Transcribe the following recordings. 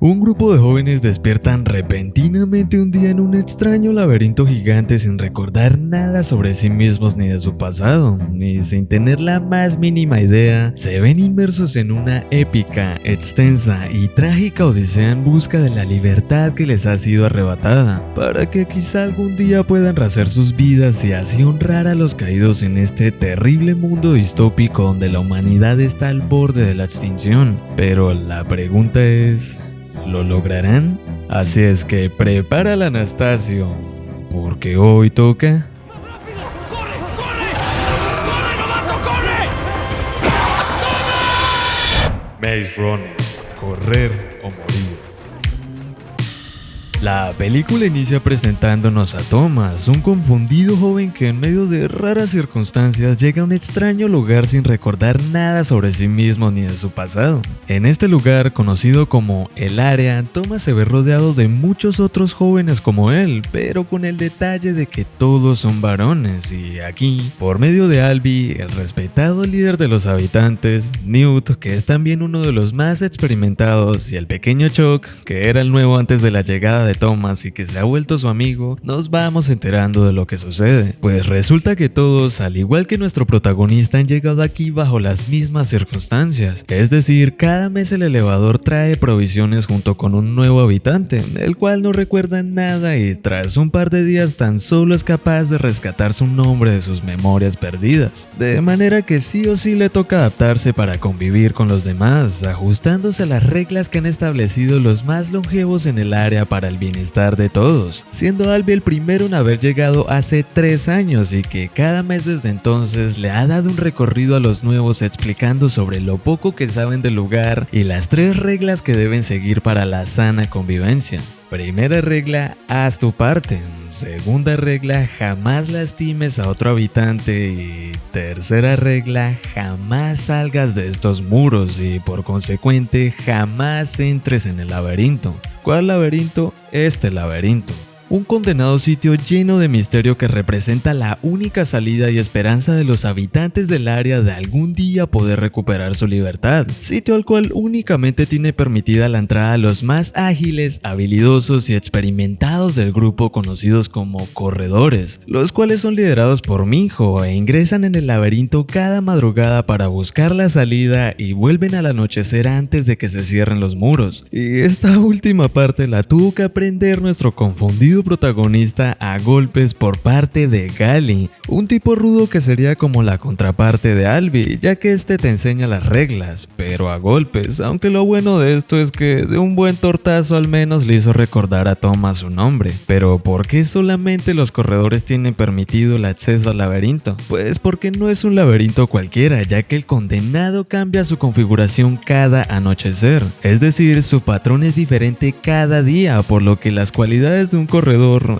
Un grupo de jóvenes despiertan repentinamente un día en un extraño laberinto gigante sin recordar nada sobre sí mismos ni de su pasado, y sin tener la más mínima idea, se ven inmersos en una épica, extensa y trágica odisea en busca de la libertad que les ha sido arrebatada, para que quizá algún día puedan rehacer sus vidas y así honrar a los caídos en este terrible mundo distópico donde la humanidad está al borde de la extinción. Pero la pregunta es, ¿lo lograrán? Así es que prepara la Anastasio, porque hoy toca... ¡Corre! ¡Corre! ¡Corre, novato! ¡Corre! Maze Runner, correr o morir. La película inicia presentándonos a Thomas, un confundido joven que en medio de raras circunstancias llega a un extraño lugar sin recordar nada sobre sí mismo ni de su pasado. En este lugar, conocido como El Área, Thomas se ve rodeado de muchos otros jóvenes como él, pero con el detalle de que todos son varones, y aquí, por medio de Albie, el respetado líder de los habitantes, Newt, que es también uno de los más experimentados, y el pequeño Chuck, que era el nuevo antes de la llegada de Thomas y que se ha vuelto su amigo, nos vamos enterando de lo que sucede. Pues resulta que todos, al igual que nuestro protagonista, han llegado aquí bajo las mismas circunstancias. Es decir, cada mes el elevador trae provisiones junto con un nuevo habitante, el cual no recuerda nada y tras un par de días tan solo es capaz de rescatar su nombre de sus memorias perdidas. De manera que sí o sí le toca adaptarse para convivir con los demás, ajustándose a las reglas que han establecido los más longevos en el área para el bienestar de todos, siendo Albie el primero en haber llegado hace 3 años y que cada mes desde entonces le ha dado un recorrido a los nuevos explicando sobre lo poco que saben del lugar y las 3 reglas que deben seguir para la sana convivencia. Primera regla, haz tu parte. Segunda regla, jamás lastimes a otro habitante. Y tercera regla, jamás salgas de estos muros y por consecuente jamás entres en el laberinto. ¿Cuál laberinto? Este laberinto. Un condenado sitio lleno de misterio que representa la única salida y esperanza de los habitantes del área de algún día poder recuperar su libertad. Sitio al cual únicamente tiene permitida la entrada a los más ágiles, habilidosos y experimentados del grupo conocidos como corredores, los cuales son liderados por Minho e ingresan en el laberinto cada madrugada para buscar la salida y vuelven al anochecer antes de que se cierren los muros. Y esta última parte la tuvo que aprender nuestro confundido protagonista a golpes por parte de Gali, un tipo rudo que sería como la contraparte de Albie, ya que este te enseña las reglas, pero a golpes, aunque lo bueno de esto es que de un buen tortazo al menos le hizo recordar a Thomas su nombre. Pero ¿por qué solamente los corredores tienen permitido el acceso al laberinto? Pues porque no es un laberinto cualquiera, ya que el condenado cambia su configuración cada anochecer, es decir, su patrón es diferente cada día, por lo que las cualidades de un corredor,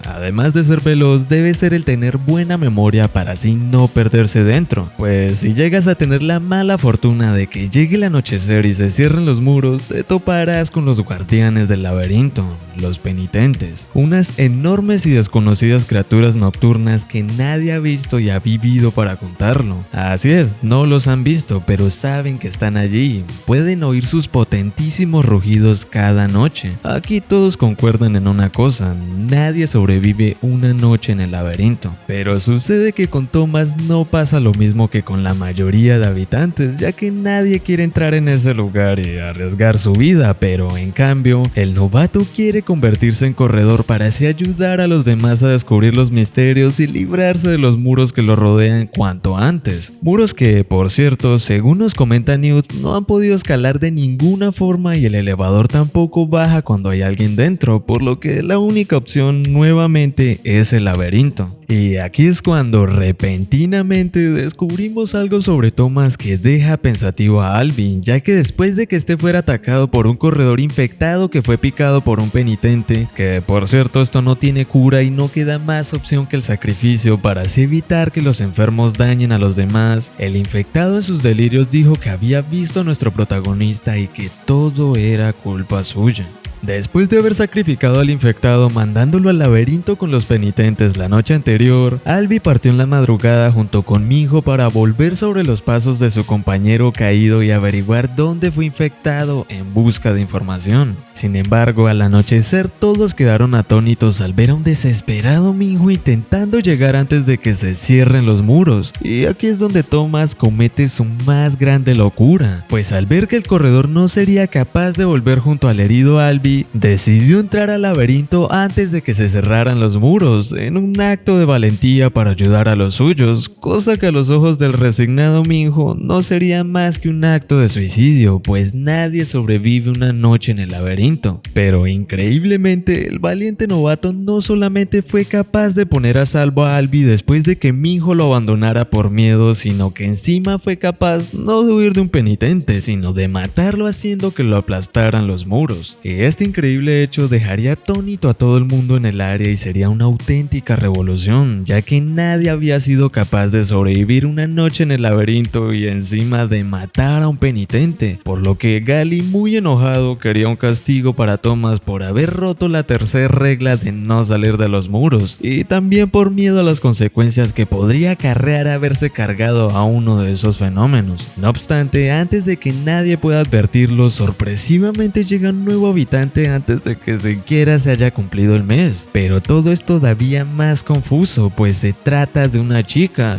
además de ser veloz, debe ser el tener buena memoria para así no perderse dentro. Pues si llegas a tener la mala fortuna de que llegue el anochecer y se cierren los muros, te toparás con los guardianes del laberinto, los penitentes, unas enormes y desconocidas criaturas nocturnas que nadie ha visto y ha vivido para contarlo. Así es, no los han visto, pero saben que están allí, pueden oír sus potentísimos rugidos cada noche. Aquí todos concuerdan en una cosa: nadie sobrevive una noche en el laberinto. Pero sucede que con Thomas no pasa lo mismo que con la mayoría de habitantes, ya que nadie quiere entrar en ese lugar y arriesgar su vida, pero en cambio, el novato quiere convertirse en corredor para así ayudar a los demás a descubrir los misterios y librarse de los muros que lo rodean cuanto antes. Muros que, por cierto, según nos comenta Newt, no han podido escalar de ninguna forma y el elevador tampoco baja cuando hay alguien dentro, por lo que la única opción nuevamente es el laberinto. Y aquí es cuando repentinamente descubrimos algo sobre Thomas que deja pensativo a Albie, ya que después de que este fuera atacado por un corredor infectado que fue picado por un penitente, que por cierto esto no tiene cura y no queda más opción que el sacrificio para así evitar que los enfermos dañen a los demás, el infectado en sus delirios dijo que había visto a nuestro protagonista y que todo era culpa suya. Después de haber sacrificado al infectado mandándolo al laberinto con los penitentes la noche anterior, Albie partió en la madrugada junto con Minho para volver sobre los pasos de su compañero caído y averiguar dónde fue infectado en busca de información. Sin embargo, al anochecer todos quedaron atónitos al ver a un desesperado Minho intentando llegar antes de que se cierren los muros. Y aquí es donde Thomas comete su más grande locura, pues al ver que el corredor no sería capaz de volver junto al herido Albie, decidió entrar al laberinto antes de que se cerraran los muros, en un acto de valentía para ayudar a los suyos, cosa que a los ojos del resignado Minho no sería más que un acto de suicidio, pues nadie sobrevive una noche en el laberinto. Pero increíblemente, el valiente novato no solamente fue capaz de poner a salvo a Albie después de que Minho lo abandonara por miedo, sino que encima fue capaz no de huir de un penitente, sino de matarlo haciendo que lo aplastaran los muros. Este increíble hecho dejaría atónito a todo el mundo en el área y sería una auténtica revolución, ya que nadie había sido capaz de sobrevivir una noche en el laberinto y encima de matar a un penitente, por lo que Gally, muy enojado, quería un castigo para Thomas por haber roto la tercera regla de no salir de los muros, y también por miedo a las consecuencias que podría acarrear haberse cargado a uno de esos fenómenos. No obstante, antes de que nadie pueda advertirlo, sorpresivamente llega un nuevo habitante antes de que siquiera se haya cumplido el mes. Pero todo es todavía más confuso, pues se trata de una chica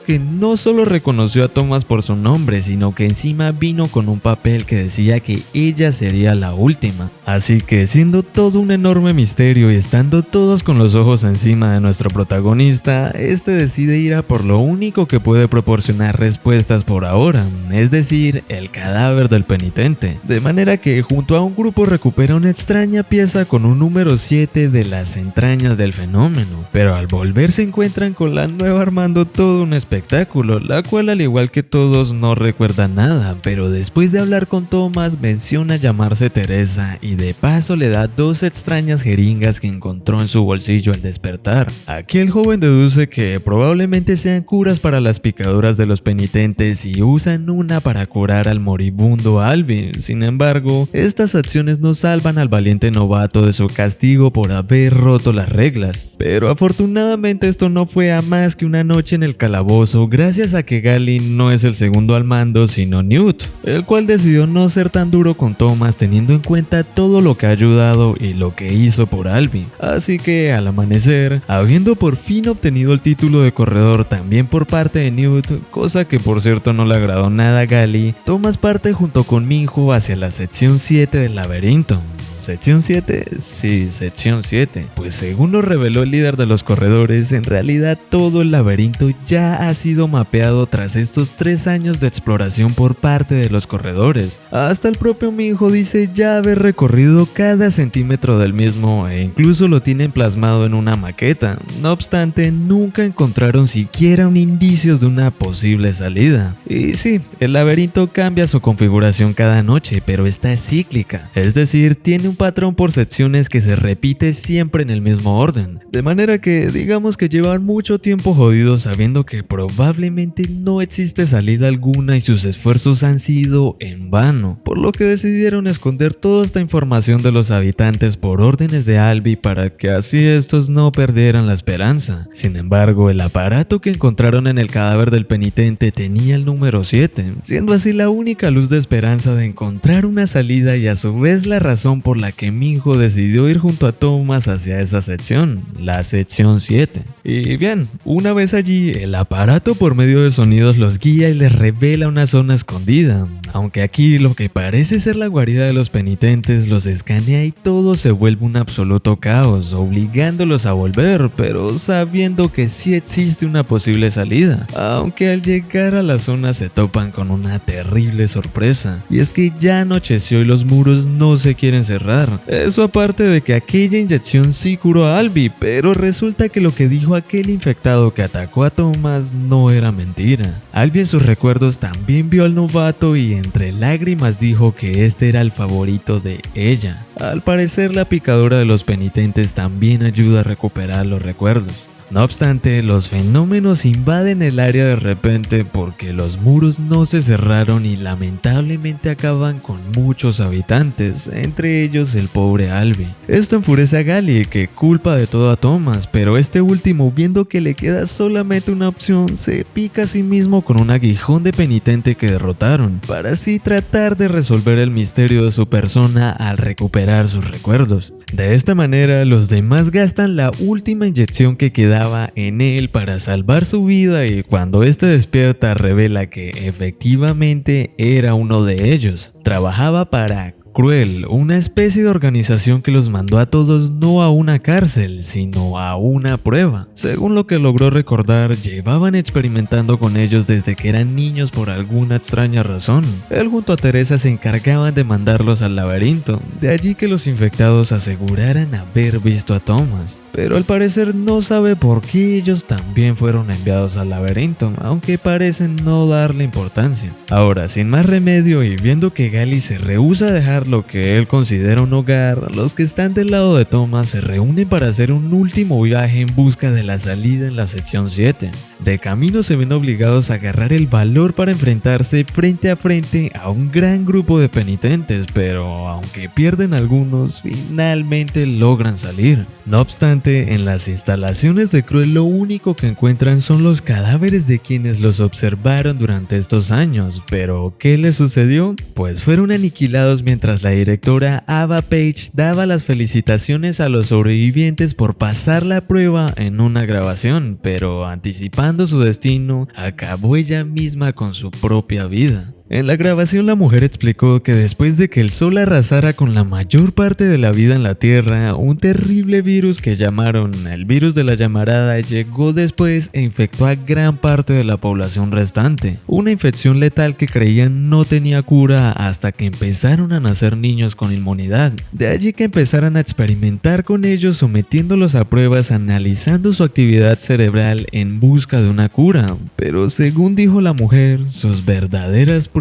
que no solo reconoció a Thomas por su nombre, sino que encima vino con un papel que decía que ella sería la última. Así que siendo todo un enorme misterio y estando todos con los ojos encima de nuestro protagonista, este decide ir a por lo único que puede proporcionar respuestas por ahora, es decir, el cadáver del penitente. De manera que junto a un grupo recupera una extraña pieza con un número 7 de las entrañas del fenómeno, pero al volver se encuentran con la nueva armando todo un espectáculo, la cual al igual que todos no recuerda nada, pero después de hablar con Thomas menciona llamarse Teresa y de paso le da 2 extrañas jeringas que encontró en su bolsillo al despertar. Aquí el joven deduce que probablemente sean curas para las picaduras de los penitentes y usan una para curar al moribundo Albie. Sin embargo, estas acciones no salvan al valiente novato de su castigo por haber roto las reglas. Pero afortunadamente esto no fue a más que una noche en el calabozo, gracias a que Gally no es el segundo al mando sino Newt, el cual decidió no ser tan duro con Thomas teniendo en cuenta todo lo que ha ayudado y lo que hizo por Albie. Así que al amanecer, habiendo por fin obtenido el título de corredor también por parte de Newt, cosa que por cierto no le agradó nada a Gally, Thomas parte junto con Minho hacia la sección 7 del laberinto. ¿Sección 7? Sí, sección 7. Pues según lo reveló el líder de los corredores, en realidad todo el laberinto ya ha sido mapeado tras estos 3 años de exploración por parte de los corredores. Hasta el propio Minho dice ya haber recorrido cada centímetro del mismo e incluso lo tienen plasmado en una maqueta. No obstante, nunca encontraron siquiera un indicio de una posible salida. Y sí, el laberinto cambia su configuración cada noche, pero esta es cíclica, es decir, tiene un patrón por secciones que se repite siempre en el mismo orden, de manera que digamos que llevan mucho tiempo jodidos sabiendo que probablemente no existe salida alguna y sus esfuerzos han sido en vano, por lo que decidieron esconder toda esta información de los habitantes por órdenes de Albie para que así estos no perdieran la esperanza. Sin embargo, el aparato que encontraron en el cadáver del penitente tenía el número 7, siendo así la única luz de esperanza de encontrar una salida y a su vez la razón por la que Minho decidió ir junto a Thomas hacia esa sección, la sección 7. Y bien, una vez allí, el aparato por medio de sonidos los guía y les revela una zona escondida, aunque aquí lo que parece ser la guarida de los penitentes los escanea y todo se vuelve un absoluto caos, obligándolos a volver, pero sabiendo que sí existe una posible salida, aunque al llegar a la zona se topan con una terrible sorpresa, y es que ya anocheció y los muros no se quieren cerrar. Eso aparte de que aquella inyección sí curó a Albie, pero resulta que lo que dijo aquel infectado que atacó a Thomas no era mentira. Albie en sus recuerdos también vio al novato y entre lágrimas dijo que este era el favorito de ella. Al parecer la picadura de los penitentes también ayuda a recuperar los recuerdos. No obstante, los fenómenos invaden el área de repente porque los muros no se cerraron y lamentablemente acaban con muchos habitantes, entre ellos el pobre Alvy. Esto enfurece a Gally, que culpa de todo a Thomas, pero este último, viendo que le queda solamente una opción, se pica a sí mismo con un aguijón de penitente que derrotaron, para así tratar de resolver el misterio de su persona al recuperar sus recuerdos. De esta manera, los demás gastan la última inyección que quedaba en él para salvar su vida, y cuando este despierta revela que efectivamente era uno de ellos. Trabajaba para Cruel, una especie de organización que los mandó a todos no a una cárcel, sino a una prueba. Según lo que logró recordar, llevaban experimentando con ellos desde que eran niños por alguna extraña razón. Él junto a Teresa se encargaban de mandarlos al laberinto, de allí que los infectados aseguraran haber visto a Thomas. Pero al parecer no sabe por qué ellos también fueron enviados al laberinto, aunque parecen no darle importancia. Ahora, sin más remedio y viendo que Gally se rehúsa a dejar lo que él considera un hogar, los que están del lado de Thomas se reúnen para hacer un último viaje en busca de la salida en la sección 7. De camino se ven obligados a agarrar el valor para enfrentarse frente a frente a un gran grupo de penitentes, pero aunque pierden algunos, finalmente logran salir. No obstante, en las instalaciones de Cruel lo único que encuentran son los cadáveres de quienes los observaron durante estos años. Pero, ¿qué les sucedió? Pues fueron aniquilados mientras la directora Ava Page daba las felicitaciones a los sobrevivientes por pasar la prueba en una grabación, pero anticipando su destino, acabó ella misma con su propia vida. En la grabación la mujer explicó que después de que el sol arrasara con la mayor parte de la vida en la Tierra, un terrible virus que llamaron el virus de la llamarada llegó después e infectó a gran parte de la población restante. Una infección letal que creían no tenía cura hasta que empezaron a nacer niños con inmunidad. De allí que empezaran a experimentar con ellos sometiéndolos a pruebas analizando su actividad cerebral en busca de una cura. Pero según dijo la mujer, sus verdaderas pruebas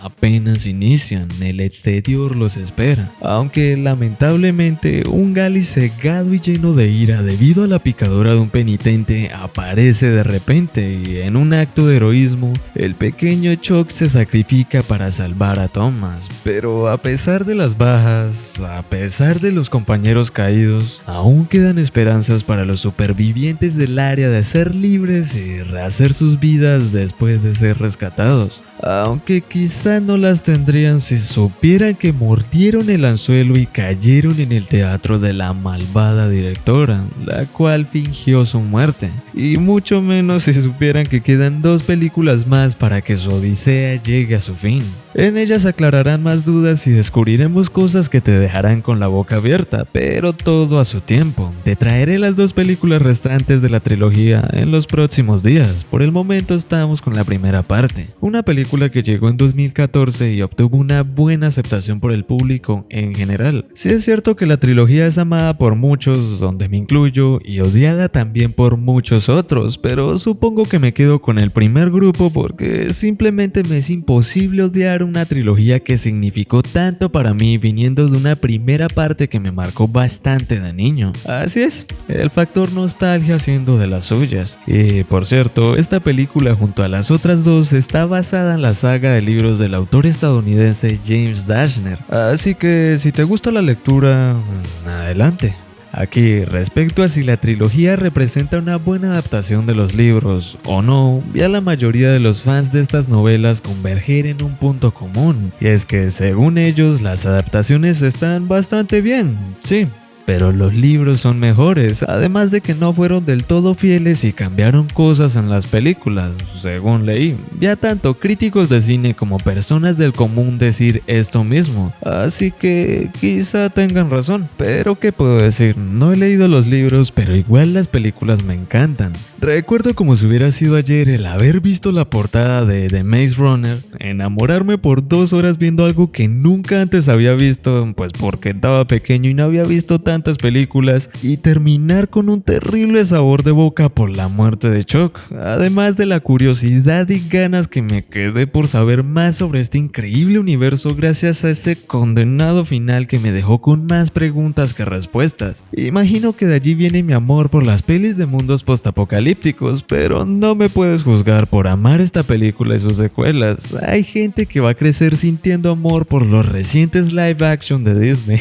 apenas inician, el exterior los espera. Aunque lamentablemente un Gally cegado y lleno de ira debido a la picadura de un penitente aparece de repente y en un acto de heroísmo el pequeño Chuck se sacrifica para salvar a Thomas. Pero a pesar de las bajas, a pesar de los compañeros caídos, aún quedan esperanzas para los supervivientes del área de ser libres y rehacer sus vidas después de ser rescatados. Aunque quizá no las tendrían si supieran que mordieron el anzuelo y cayeron en el teatro de la malvada directora, la cual fingió su muerte. Y mucho menos si supieran que quedan 2 películas más para que su odisea llegue a su fin. En ellas aclararán más dudas y descubriremos cosas que te dejarán con la boca abierta, pero todo a su tiempo. Te traeré las 2 películas restantes de la trilogía en los próximos días. Por el momento estamos con la primera parte, una película que llegó en 2014 y obtuvo una buena aceptación por el público en general. Sí es cierto que la trilogía es amada por muchos, donde me incluyo, y odiada también por muchos otros, pero supongo que me quedo con el primer grupo porque simplemente me es imposible odiar una trilogía que significó tanto para mí viniendo de una primera parte que me marcó bastante de niño. Así es, el factor nostalgia siendo de las suyas. Y por cierto, esta película junto a las otras 2 está basada en la saga de libros del autor estadounidense James Dashner. Así que si te gusta la lectura, adelante. Aquí, respecto a si la trilogía representa una buena adaptación de los libros o no, vi a la mayoría de los fans de estas novelas converger en un punto común, y es que según ellos las adaptaciones están bastante bien, sí. Pero los libros son mejores, además de que no fueron del todo fieles y cambiaron cosas en las películas, según leí. Ya tanto críticos de cine como personas del común decir esto mismo, así que quizá tengan razón. Pero ¿qué puedo decir? No he leído los libros, pero igual las películas me encantan. Recuerdo como si hubiera sido ayer el haber visto la portada de The Maze Runner, enamorarme por 2 horas viendo algo que nunca antes había visto, pues porque estaba pequeño y no había visto tanto tantas películas y terminar con un terrible sabor de boca por la muerte de Chuck, además de la curiosidad y ganas que me quedé por saber más sobre este increíble universo gracias a ese condenado final que me dejó con más preguntas que respuestas. Imagino que de allí viene mi amor por las pelis de mundos postapocalípticos, pero no me puedes juzgar por amar esta película y sus secuelas. Hay gente que va a crecer sintiendo amor por los recientes live action de Disney.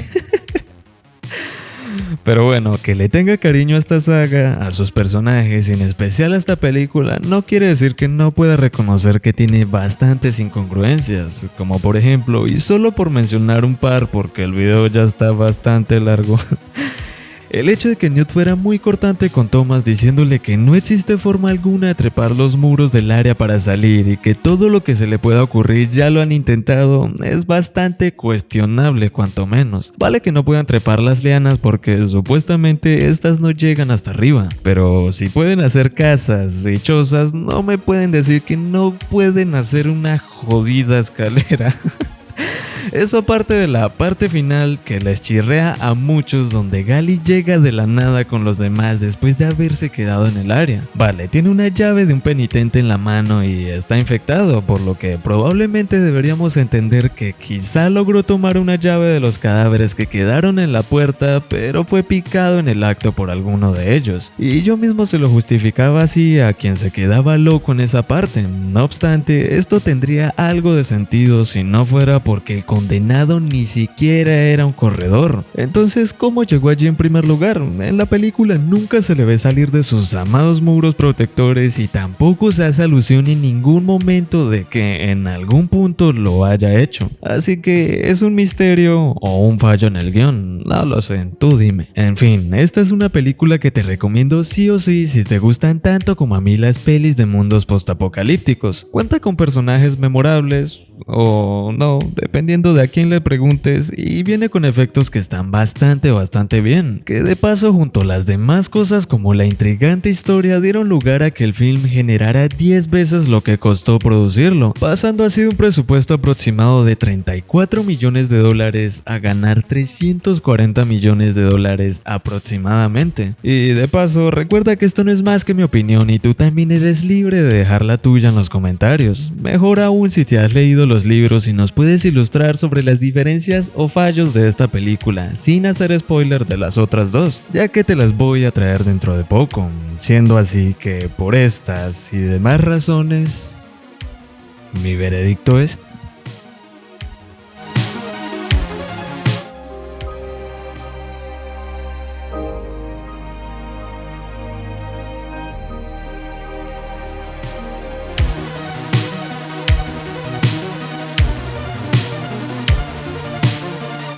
Pero bueno, que le tenga cariño a esta saga, a sus personajes y en especial a esta película, no quiere decir que no pueda reconocer que tiene bastantes incongruencias, como por ejemplo, y solo por mencionar un par porque el video ya está bastante largo, el hecho de que Newt fuera muy cortante con Thomas diciéndole que no existe forma alguna de trepar los muros del área para salir y que todo lo que se le pueda ocurrir ya lo han intentado es bastante cuestionable cuanto menos. Vale que no puedan trepar las lianas porque supuestamente estas no llegan hasta arriba, pero si pueden hacer casas y chozas no me pueden decir que no pueden hacer una jodida escalera. Eso aparte de la parte final que les chirrea a muchos donde Gally llega de la nada con los demás después de haberse quedado en el área. Vale, tiene una llave de un penitente en la mano y está infectado, por lo que probablemente deberíamos entender que quizá logró tomar una llave de los cadáveres que quedaron en la puerta, pero fue picado en el acto por alguno de ellos. Y yo mismo se lo justificaba así a quien se quedaba loco en esa parte. No obstante, esto tendría algo de sentido si no fuera porque el condenado ni siquiera era un corredor. Entonces, ¿cómo llegó allí en primer lugar? En la película nunca se le ve salir de sus amados muros protectores y tampoco se hace alusión en ningún momento de que en algún punto lo haya hecho. Así que es un misterio o un fallo en el guión, no lo sé, tú dime. En fin, esta es una película que te recomiendo sí o sí si te gustan tanto como a mí las pelis de mundos postapocalípticos. Cuenta con personajes memorables o no, dependiendo de a quién le preguntes, y viene con efectos que están bastante bien, que de paso junto a las demás cosas como la intrigante historia dieron lugar a que el film generara 10 veces lo que costó producirlo, pasando así de un presupuesto aproximado de $34 millones a ganar $340 millones aproximadamente. Y de paso, recuerda que esto no es más que mi opinión y tú también eres libre de dejar la tuya en los comentarios. Mejor aún si te has leído los libros y nos puedes ilustrar sobre las diferencias o fallos de esta película sin hacer spoiler de las otras dos, ya que te las voy a traer dentro de poco. Siendo así que por estas y demás razones, mi veredicto es